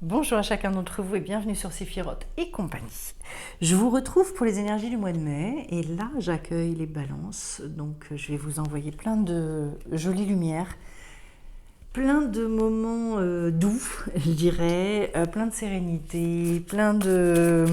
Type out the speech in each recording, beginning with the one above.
Bonjour à chacun d'entre vous et bienvenue sur Séphiroth et compagnie. Je vous retrouve pour les énergies du mois de mai et là j'accueille les balances, donc je vais vous envoyer plein de jolies lumières, plein de moments doux, je dirais, plein de sérénité, plein de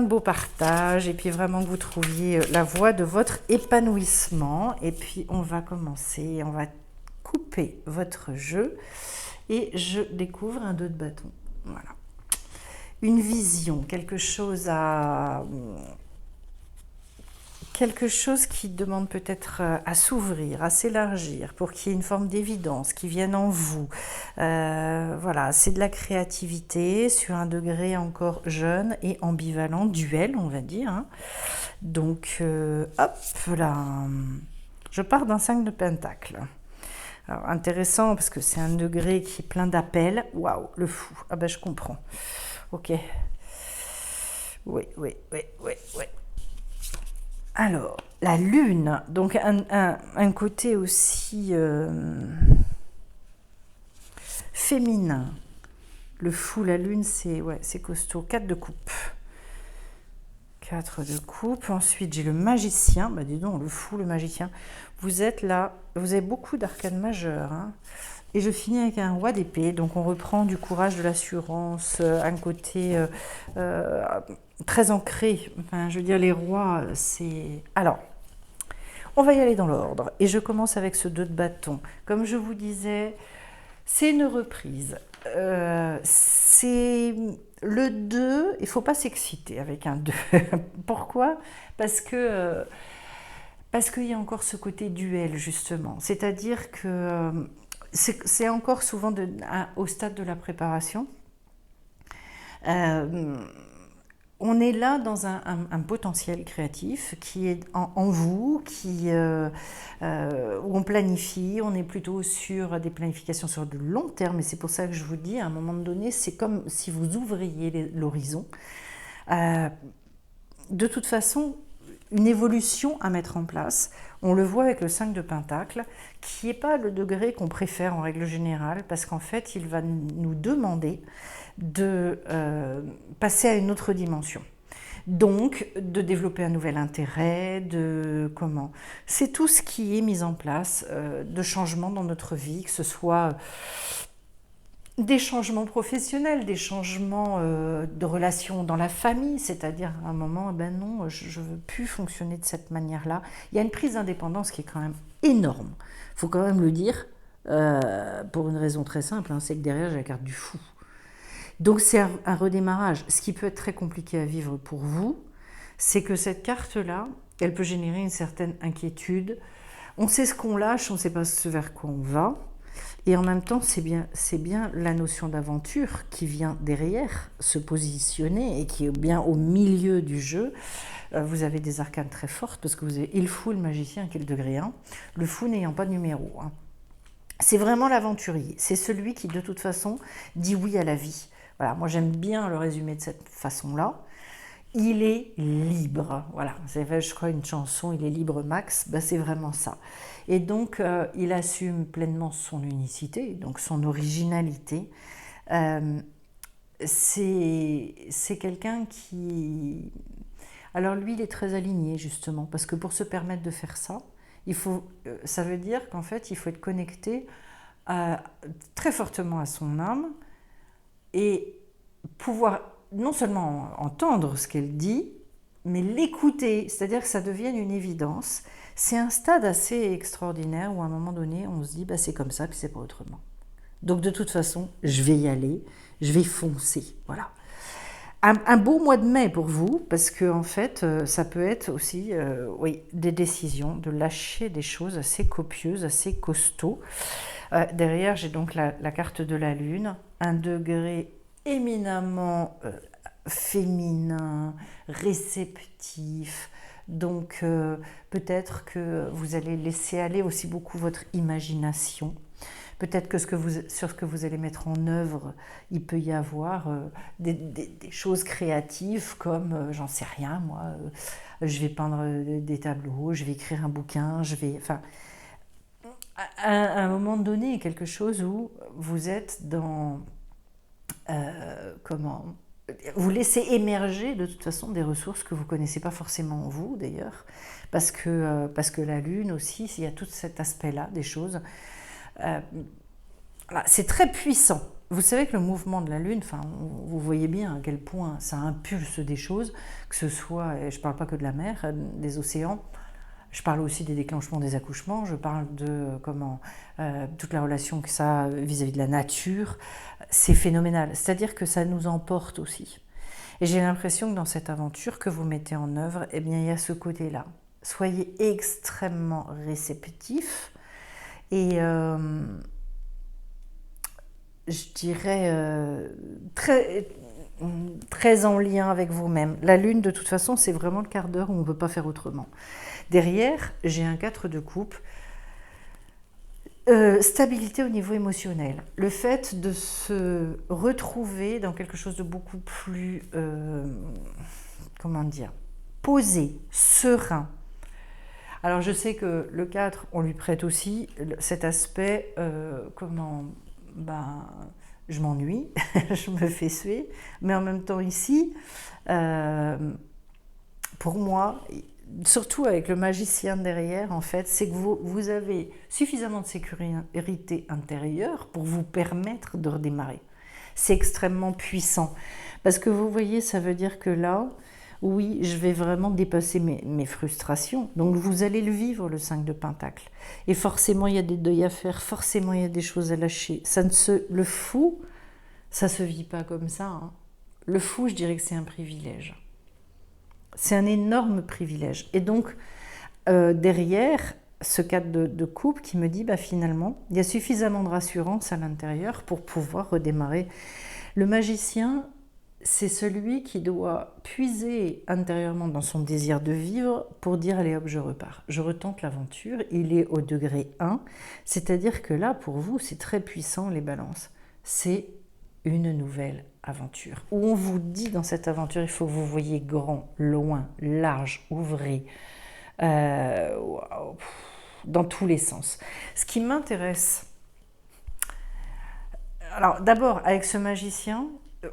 beaux partages et puis vraiment que vous trouviez la voie de votre épanouissement. Et puis on va commencer, on va couper votre jeu et je découvre un 2 de bâton. Voilà. Une vision, quelque chose qui demande peut-être à s'ouvrir, à s'élargir, pour qu'il y ait une forme d'évidence qui vienne en vous. Voilà, c'est de la créativité sur un degré encore jeune et ambivalent, duel, on va dire. Hein. Donc, hop là, je pars d'un 5 de pentacle. Alors, intéressant parce que c'est un degré qui est plein d'appels. Waouh, le fou. Ah ben, je comprends. Ok. Oui. Alors, la lune, donc un côté aussi féminin. Le fou, la lune, c'est costaud. 4 de coupe. 4 de coupe. Ensuite, j'ai le magicien. Bah, dis donc, le fou, le magicien. Vous êtes là, vous avez beaucoup d'arcanes majeures. Hein. Et je finis avec un roi d'épée. Donc, on reprend du courage, de l'assurance, un côté très ancré. Enfin, je veux dire, les rois, c'est... Alors, on va y aller dans l'ordre. Et je commence avec ce 2 de bâton. Comme je vous disais, c'est une reprise. C'est le 2, il ne faut pas s'exciter avec un 2. Pourquoi ? Parce qu'il y a encore ce côté duel, justement. C'est-à-dire que c'est encore souvent au stade de la préparation. On est là dans un potentiel créatif qui est en vous, où on planifie, on est plutôt sur des planifications sur du long terme, et c'est pour ça que je vous dis, à un moment donné, c'est comme si vous ouvriez l'horizon. De toute façon, une évolution à mettre en place. On le voit avec le 5 de pentacle, qui n'est pas le degré qu'on préfère en règle générale, parce qu'en fait, il va nous demander de passer à une autre dimension. Donc, de développer un nouvel intérêt, c'est tout ce qui est mis en place de changements dans notre vie, que ce soit des changements professionnels, des changements de relations dans la famille, c'est-à-dire à un moment, ben non, je ne veux plus fonctionner de cette manière-là. Il y a une prise d'indépendance qui est quand même énorme. Il faut quand même le dire, pour une raison très simple, hein, c'est que derrière, j'ai la carte du fou. Donc c'est un redémarrage. Ce qui peut être très compliqué à vivre pour vous, c'est que cette carte-là, elle peut générer une certaine inquiétude. On sait ce qu'on lâche, on ne sait pas ce vers quoi on va. Et en même temps, c'est bien la notion d'aventure qui vient derrière se positionner et qui est bien au milieu du jeu. Vous avez des arcanes très fortes parce que vous avez le fou, le magicien qui est le degré 1, le fou n'ayant pas de numéro. Hein. C'est vraiment l'aventurier. C'est celui qui, de toute façon, dit oui à la vie. Voilà, moi j'aime bien le résumer de cette façon-là. Il est libre. Voilà, c'est je crois une chanson, il est libre Max, ben, c'est vraiment ça. Et donc il assume pleinement son unicité, donc son originalité. C'est quelqu'un qui... Alors lui, il est très aligné justement, parce que pour se permettre de faire ça, ça veut dire qu'en fait, il faut être connecté très fortement à son âme et pouvoir non seulement entendre ce qu'elle dit, mais l'écouter, c'est-à-dire que ça devienne une évidence. C'est un stade assez extraordinaire où à un moment donné, on se dit bah, c'est comme ça, puis c'est pas autrement. Donc de toute façon, je vais y aller, je vais foncer. Voilà. Un beau mois de mai pour vous, parce que en fait, ça peut être aussi des décisions, de lâcher des choses assez copieuses, assez costauds. Derrière, j'ai donc la carte de la Lune, un degré éminemment féminin, réceptif. Donc peut-être que vous allez laisser aller aussi beaucoup votre imagination. Peut-être que sur ce que vous allez mettre en œuvre, il peut y avoir des choses créatives comme, j'en sais rien, moi, je vais peindre des tableaux, je vais écrire un bouquin, enfin, à un moment donné, quelque chose où vous êtes dans... comment vous laissez émerger de toute façon des ressources que vous ne connaissez pas forcément vous d'ailleurs, parce que la Lune aussi, il y a tout cet aspect-là des choses. Euh, voilà, c'est très puissant. Vous savez que le mouvement de la Lune, enfin, vous voyez bien à quel point ça impulse des choses, que ce soit, et je ne parle pas que de la mer, des océans, je parle aussi des déclenchements des accouchements, je parle de toute la relation que ça a vis-à-vis de la nature. C'est phénoménal, c'est-à-dire que ça nous emporte aussi. Et j'ai l'impression que dans cette aventure que vous mettez en œuvre, eh bien, il y a ce côté-là. Soyez extrêmement réceptifs et je dirais très, très en lien avec vous-même. La Lune, de toute façon, c'est vraiment le quart d'heure où on ne peut pas faire autrement. Derrière, j'ai un 4 de coupe. Stabilité au niveau émotionnel. Le fait de se retrouver dans quelque chose de beaucoup plus, comment dire, posé, serein. Alors je sais que le 4, on lui prête aussi cet aspect, ben, je m'ennuie, je me fais suer, mais en même temps ici, pour moi, surtout avec le magicien derrière, en fait, c'est que vous avez suffisamment de sécurité intérieure pour vous permettre de redémarrer. C'est extrêmement puissant. Parce que vous voyez, ça veut dire que là, oui, je vais vraiment dépasser mes frustrations. Donc vous allez le vivre, le 5 de Pentacle. Et forcément, il y a des deuils à faire, forcément, il y a des choses à lâcher. Le fou, ça ne se vit pas comme ça. Hein. Le fou, je dirais que c'est un privilège. C'est un énorme privilège. Et donc, derrière ce cadre de couple qui me dit, bah, finalement, il y a suffisamment de rassurance à l'intérieur pour pouvoir redémarrer. Le magicien, c'est celui qui doit puiser intérieurement dans son désir de vivre pour dire, allez hop, je repars. Je retente l'aventure. Il est au degré 1. C'est-à-dire que là, pour vous, c'est très puissant, les balances. C'est une nouvelle aventure. Où on vous dit dans cette aventure, il faut que vous voyez grand, loin, large, ouvrez, dans tous les sens. Ce qui m'intéresse, alors d'abord avec ce magicien,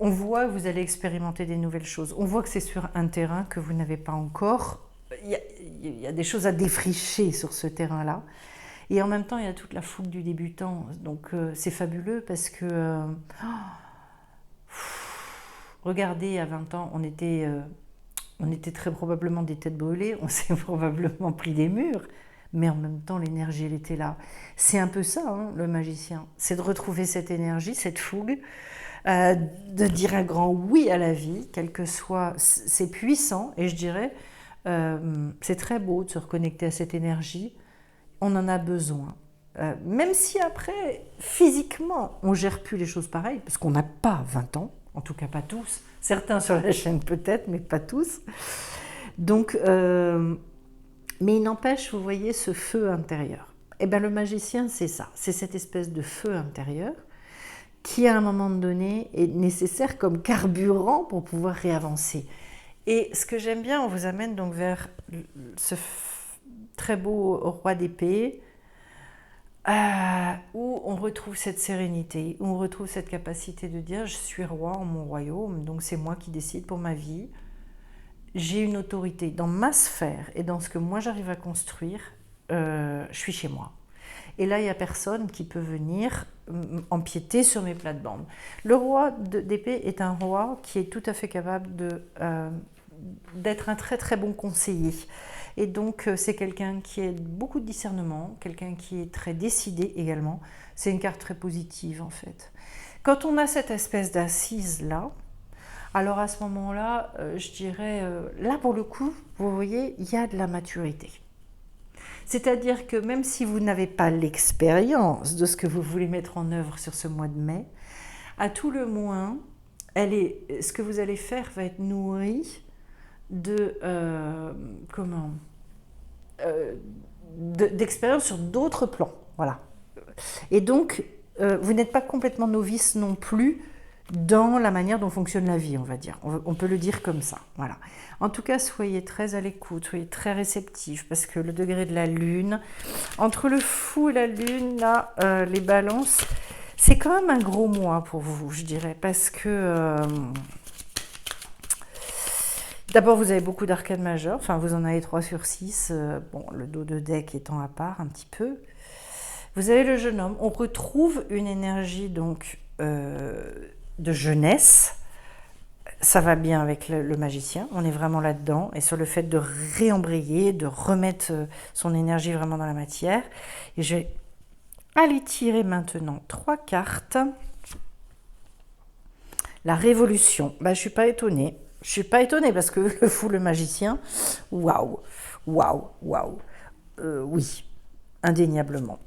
on voit que vous allez expérimenter des nouvelles choses. On voit que c'est sur un terrain que vous n'avez pas encore. Il y a des choses à défricher sur ce terrain-là. Et en même temps, il y a toute la fougue du débutant. Donc c'est fabuleux parce que... regardez, à 20 ans, on était très probablement des têtes brûlées, on s'est probablement pris des murs, mais en même temps, l'énergie, elle était là. C'est un peu ça, hein, le magicien. C'est de retrouver cette énergie, cette fougue, de dire un grand oui à la vie, quel que soit... C'est puissant, et je dirais, c'est très beau de se reconnecter à cette énergie. On en a besoin. Même si après, physiquement, on ne gère plus les choses pareilles, parce qu'on n'a pas 20 ans, en tout cas pas tous, certains sur la chaîne peut-être, mais pas tous. Donc, mais il n'empêche, vous voyez, ce feu intérieur. Et bien le magicien, c'est ça, c'est cette espèce de feu intérieur qui, à un moment donné, est nécessaire comme carburant pour pouvoir réavancer. Et ce que j'aime bien, on vous amène donc vers ce très beau roi d'épée, où on retrouve cette sérénité, où on retrouve cette capacité de dire je suis roi en mon royaume, donc c'est moi qui décide pour ma vie. J'ai une autorité dans ma sphère et dans ce que moi j'arrive à construire, je suis chez moi. Et là, il n'y a personne qui peut venir empiéter sur mes plates-bandes. Le roi d'épée est un roi qui est tout à fait capable d'être un très très bon conseiller. Et donc, c'est quelqu'un qui a beaucoup de discernement, quelqu'un qui est très décidé également. C'est une carte très positive, en fait. Quand on a cette espèce d'assise-là, alors à ce moment-là, je dirais, là pour le coup, vous voyez, il y a de la maturité. C'est-à-dire que même si vous n'avez pas l'expérience de ce que vous voulez mettre en œuvre sur ce mois de mai, à tout le moins, ce que vous allez faire va être nourri d'expérience sur d'autres plans. Voilà. Et donc, vous n'êtes pas complètement novice non plus dans la manière dont fonctionne la vie, on va dire. On peut le dire comme ça, voilà. En tout cas, soyez très à l'écoute, soyez très réceptifs, parce que le degré de la lune, entre le fou et la lune, là, les balances, c'est quand même un gros mois pour vous, je dirais, parce que... d'abord, vous avez beaucoup d'arcades majeures, enfin, vous en avez 3 sur 6, bon, le dos de deck étant à part un petit peu. Vous avez le jeune homme, on retrouve une énergie, donc, de jeunesse. Ça va bien avec le magicien, on est vraiment là-dedans, et sur le fait de réembrayer, de remettre son énergie vraiment dans la matière. Et je vais aller tirer maintenant 3 cartes. La révolution, je ne suis pas étonnée. Je ne suis pas étonnée parce que le fou, le magicien, waouh, waouh, waouh. Oui, indéniablement.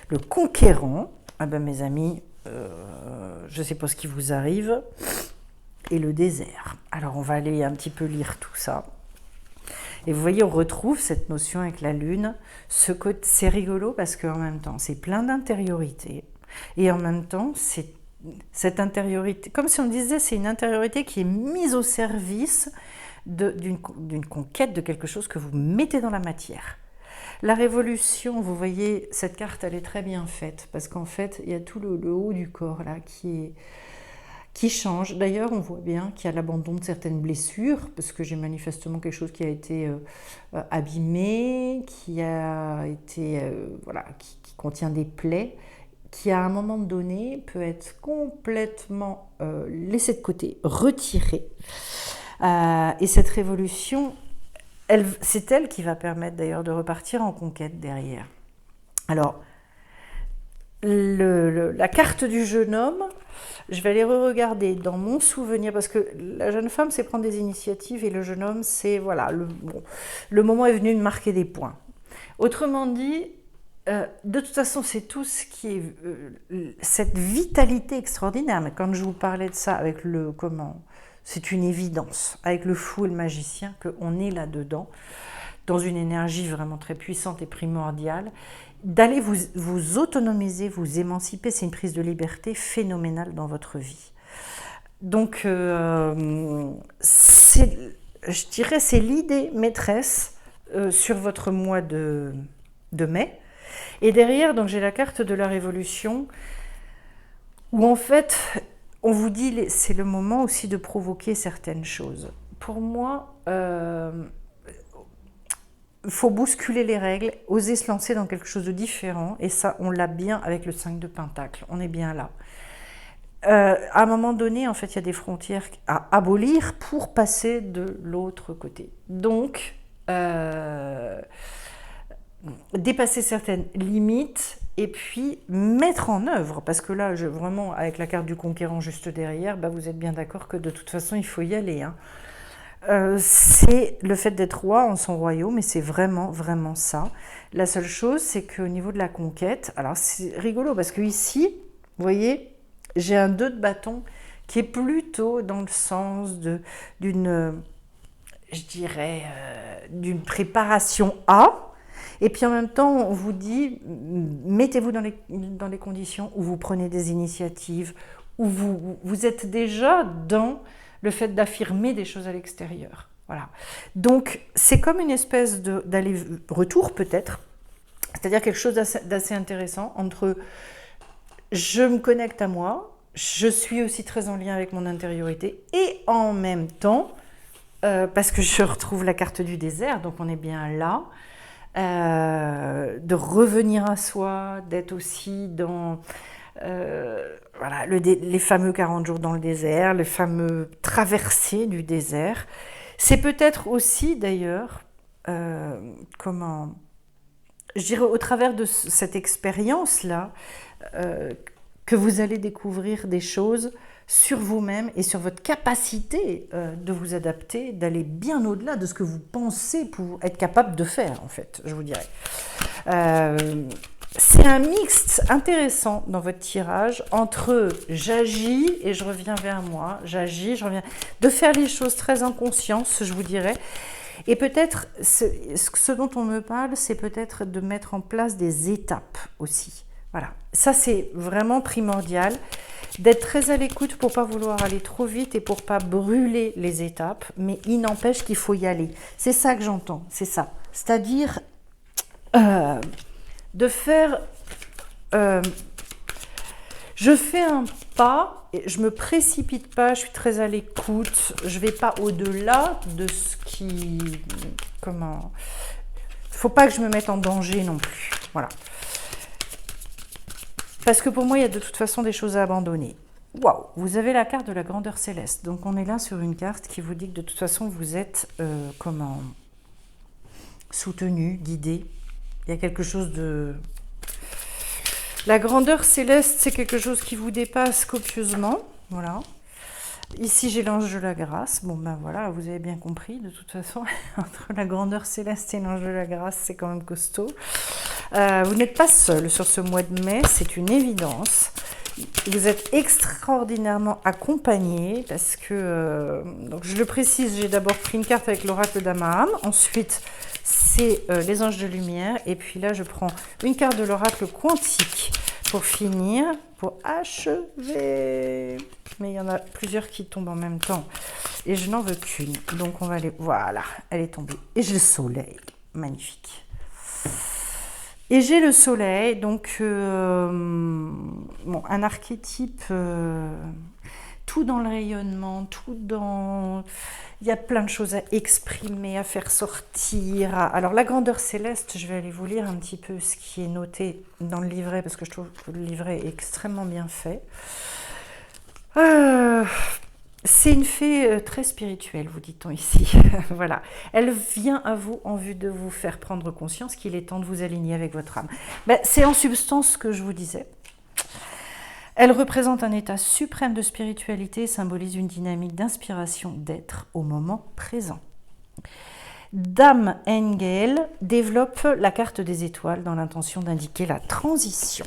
Le conquérant, mes amis, je ne sais pas ce qui vous arrive. Et le désert. Alors on va aller un petit peu lire tout ça. Et vous voyez, on retrouve cette notion avec la lune. C'est rigolo parce qu'en même temps, c'est plein d'intériorité. Et en même temps, c'est cette intériorité, comme si on disait, c'est une intériorité qui est mise au service d'une conquête, de quelque chose que vous mettez dans la matière. La révolution, vous voyez, cette carte, elle est très bien faite. Parce qu'en fait, il y a tout le haut du corps là qui change. D'ailleurs, on voit bien qu'il y a l'abandon de certaines blessures, parce que j'ai manifestement quelque chose qui a été abîmé, qui a été, qui contient des plaies, qui à un moment donné peut être complètement laissé de côté, retiré. Et cette révolution, c'est elle qui va permettre d'ailleurs de repartir en conquête derrière. Alors, la carte du jeune homme, je vais aller re-regarder dans mon souvenir, parce que la jeune femme, c'est prendre des initiatives, et le jeune homme, c'est, voilà, le moment est venu de marquer des points. Autrement dit, de toute façon, c'est tout ce qui est cette vitalité extraordinaire. Mais quand je vous parlais de ça avec c'est une évidence, avec le fou et le magicien, qu'on est là-dedans, dans une énergie vraiment très puissante et primordiale. D'aller vous autonomiser, vous émanciper, c'est une prise de liberté phénoménale dans votre vie. Donc, je dirais, c'est l'idée maîtresse sur votre mois de mai. Et derrière, donc j'ai la carte de la révolution, où en fait, on vous dit, c'est le moment aussi de provoquer certaines choses. Pour moi, il faut bousculer les règles, oser se lancer dans quelque chose de différent. Et ça, on l'a bien avec le 5 de Pentacle. On est bien là. À un moment donné, en fait, il y a des frontières à abolir pour passer de l'autre côté. Donc, dépasser certaines limites et puis mettre en œuvre. Parce que là, vraiment, avec la carte du conquérant juste derrière, vous êtes bien d'accord que de toute façon, il faut y aller, hein. C'est le fait d'être roi en son royaume, et c'est vraiment, vraiment ça. La seule chose, c'est qu'au niveau de la conquête, alors c'est rigolo parce que ici, vous voyez, j'ai un 2 de bâton qui est plutôt dans le sens d'une préparation à, et puis en même temps, on vous dit, mettez-vous dans les conditions où vous prenez des initiatives, où vous êtes déjà dans le fait d'affirmer des choses à l'extérieur. Voilà. Donc, c'est comme une espèce d'aller-retour peut-être, c'est-à-dire quelque chose d'assez intéressant entre je me connecte à moi, je suis aussi très en lien avec mon intériorité, et en même temps, parce que je retrouve la carte du désert, donc on est bien là, de revenir à soi, d'être aussi dans... les fameux 40 jours dans le désert, les fameux traversées du désert. C'est peut-être aussi d'ailleurs, je dirais au travers de cette expérience-là, que vous allez découvrir des choses sur vous-même et sur votre capacité de vous adapter, d'aller bien au-delà de ce que vous pensez pour être capable de faire, en fait, je vous dirais. C'est un mix intéressant dans votre tirage entre j'agis et je reviens vers moi, j'agis, je reviens, de faire les choses très en conscience, je vous dirais. Et peut-être, ce dont on me parle, c'est peut-être de mettre en place des étapes aussi. Voilà, ça c'est vraiment primordial. d'être très à l'écoute pour pas vouloir aller trop vite et pour pas brûler les étapes, mais il n'empêche qu'il faut y aller. C'est ça que j'entends, c'est ça. C'est-à-dire de faire... je fais un pas, et je me précipite pas, je suis très à l'écoute, je vais pas au-delà de ce qui... Comment... Faut pas que je me mette en danger non plus, voilà. Parce que pour moi, il y a de toute façon des choses à abandonner. Waouh, vous avez la carte de la grandeur céleste. Donc on est là sur une carte qui vous dit que de toute façon, vous êtes soutenu, guidé. Il y a quelque chose de... La grandeur céleste, c'est quelque chose qui vous dépasse copieusement. Voilà. Ici, j'ai l'ange de la grâce. Bon, ben voilà, vous avez bien compris. De toute façon, entre la grandeur céleste et l'ange de la grâce, c'est quand même costaud. Vous n'êtes pas seul sur ce mois de mai, c'est une évidence. Vous êtes extraordinairement accompagné parce que, donc je le précise, j'ai d'abord pris une carte avec l'oracle d'Amaham. Ensuite, c'est les anges de lumière. Et puis là, je prends une carte de l'oracle quantique pour finir, pour achever. Mais il y en a plusieurs qui tombent en même temps. Et je n'en veux qu'une. Donc on va aller... Voilà, elle est tombée. Et j'ai le soleil. Magnifique. Et j'ai le soleil, donc bon, un archétype, tout dans le rayonnement, tout dans... Il y a plein de choses à exprimer, à faire sortir. Alors la grandeur céleste, je vais aller vous lire un petit peu ce qui est noté dans le livret, parce que je trouve que le livret est extrêmement bien fait. C'est une fée très spirituelle, vous dit-on ici. Voilà. Elle vient à vous en vue de vous faire prendre conscience qu'il est temps de vous aligner avec votre âme. Ben, c'est en substance ce que je vous disais. Elle représente un état suprême de spiritualité et symbolise une dynamique d'inspiration d'être au moment présent. Dame Engel développe la carte des étoiles dans l'intention d'indiquer la transition.